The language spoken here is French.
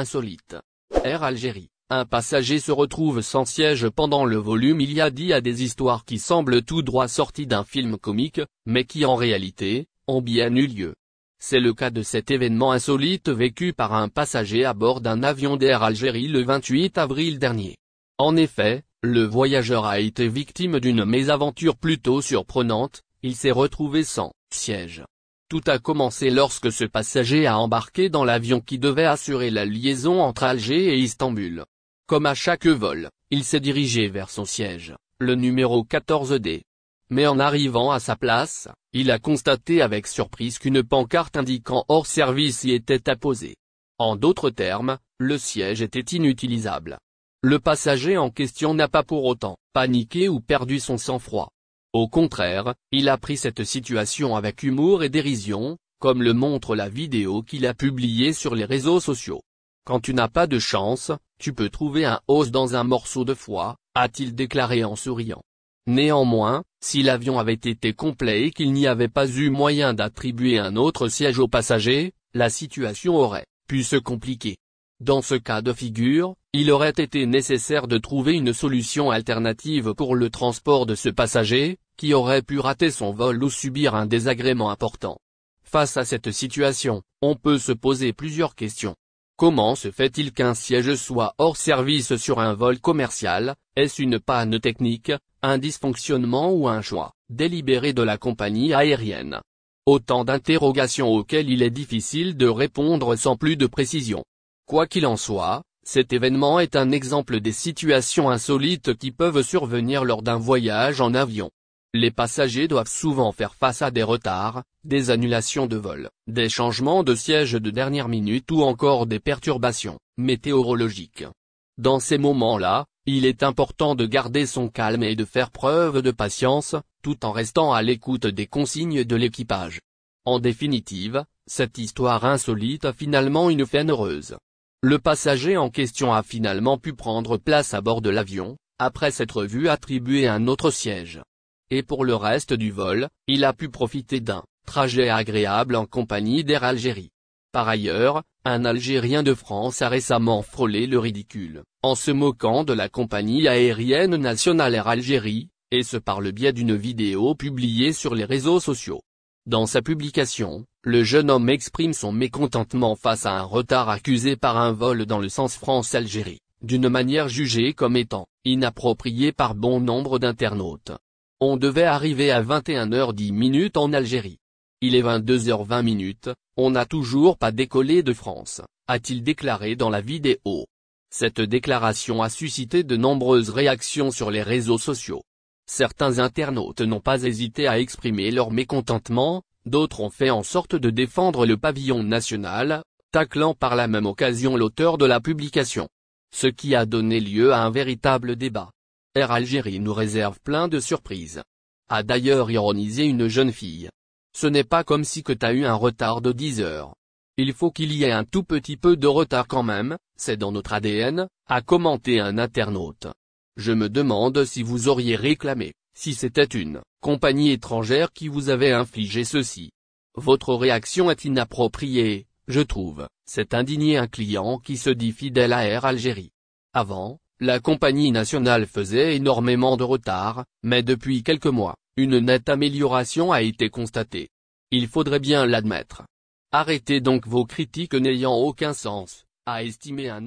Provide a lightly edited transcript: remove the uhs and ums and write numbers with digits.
insolite. Air Algérie. Un passager se retrouve sans siège pendant le vol. Il y a dit à des histoires qui semblent tout droit sorties d'un film comique, mais qui en réalité, ont bien eu lieu. C'est le cas de cet événement insolite vécu par un passager à bord d'un avion d'Air Algérie le 28 avril dernier. En effet, le voyageur a été victime d'une mésaventure plutôt surprenante, il s'est retrouvé sans siège. Tout a commencé lorsque ce passager a embarqué dans l'avion qui devait assurer la liaison entre Alger et Istanbul. Comme à chaque vol, il s'est dirigé vers son siège, le numéro 14D. Mais en arrivant à sa place, il a constaté avec surprise qu'une pancarte indiquant hors service y était apposée. En d'autres termes, le siège était inutilisable. Le passager en question n'a pas pour autant paniqué ou perdu son sang-froid. Au contraire, il a pris cette situation avec humour et dérision, comme le montre la vidéo qu'il a publiée sur les réseaux sociaux. Quand tu n'as pas de chance, tu peux trouver un os dans un morceau de foie, a-t-il déclaré en souriant. Néanmoins, si l'avion avait été complet et qu'il n'y avait pas eu moyen d'attribuer un autre siège aux passagers, la situation aurait pu se compliquer. Dans ce cas de figure, il aurait été nécessaire de trouver une solution alternative pour le transport de ce passager, qui aurait pu rater son vol ou subir un désagrément important. Face à cette situation, on peut se poser plusieurs questions. Comment se fait-il qu'un siège soit hors service sur un vol commercial? Est-ce une panne technique, un dysfonctionnement ou un choix délibéré de la compagnie aérienne? Autant d'interrogations auxquelles il est difficile de répondre sans plus de précision. Quoi qu'il en soit, cet événement est un exemple des situations insolites qui peuvent survenir lors d'un voyage en avion. Les passagers doivent souvent faire face à des retards, des annulations de vol, des changements de siège de dernière minute ou encore des perturbations météorologiques. Dans ces moments-là, il est important de garder son calme et de faire preuve de patience, tout en restant à l'écoute des consignes de l'équipage. En définitive, cette histoire insolite a finalement une fin heureuse. Le passager en question a finalement pu prendre place à bord de l'avion, après s'être vu attribuer un autre siège. Et pour le reste du vol, il a pu profiter d'un trajet agréable en compagnie d'Air Algérie. Par ailleurs, un Algérien de France a récemment frôlé le ridicule, en se moquant de la compagnie aérienne nationale Air Algérie, et ce par le biais d'une vidéo publiée sur les réseaux sociaux. Dans sa publication, le jeune homme exprime son mécontentement face à un retard accusé par un vol dans le sens France-Algérie, d'une manière jugée comme étant inappropriée par bon nombre d'internautes. On devait arriver à 21h10 en Algérie. Il est 22h20, on n'a toujours pas décollé de France, a-t-il déclaré dans la vidéo. Cette déclaration a suscité de nombreuses réactions sur les réseaux sociaux. Certains internautes n'ont pas hésité à exprimer leur mécontentement, d'autres ont fait en sorte de défendre le pavillon national, taclant par la même occasion l'auteur de la publication. Ce qui a donné lieu à un véritable débat. Air Algérie nous réserve plein de surprises. A d'ailleurs ironisé une jeune fille. Ce n'est pas comme si que t'as eu un retard de 10 heures. Il faut qu'il y ait un tout petit peu de retard quand même, c'est dans notre ADN, a commenté un internaute. Je me demande si vous auriez réclamé, si c'était une compagnie étrangère qui vous avait infligé ceci. Votre réaction est inappropriée, je trouve, s'est indigné un client qui se dit fidèle à Air Algérie. Avant, la compagnie nationale faisait énormément de retard, mais depuis quelques mois, une nette amélioration a été constatée. Il faudrait bien l'admettre. Arrêtez donc vos critiques n'ayant aucun sens, a estimé un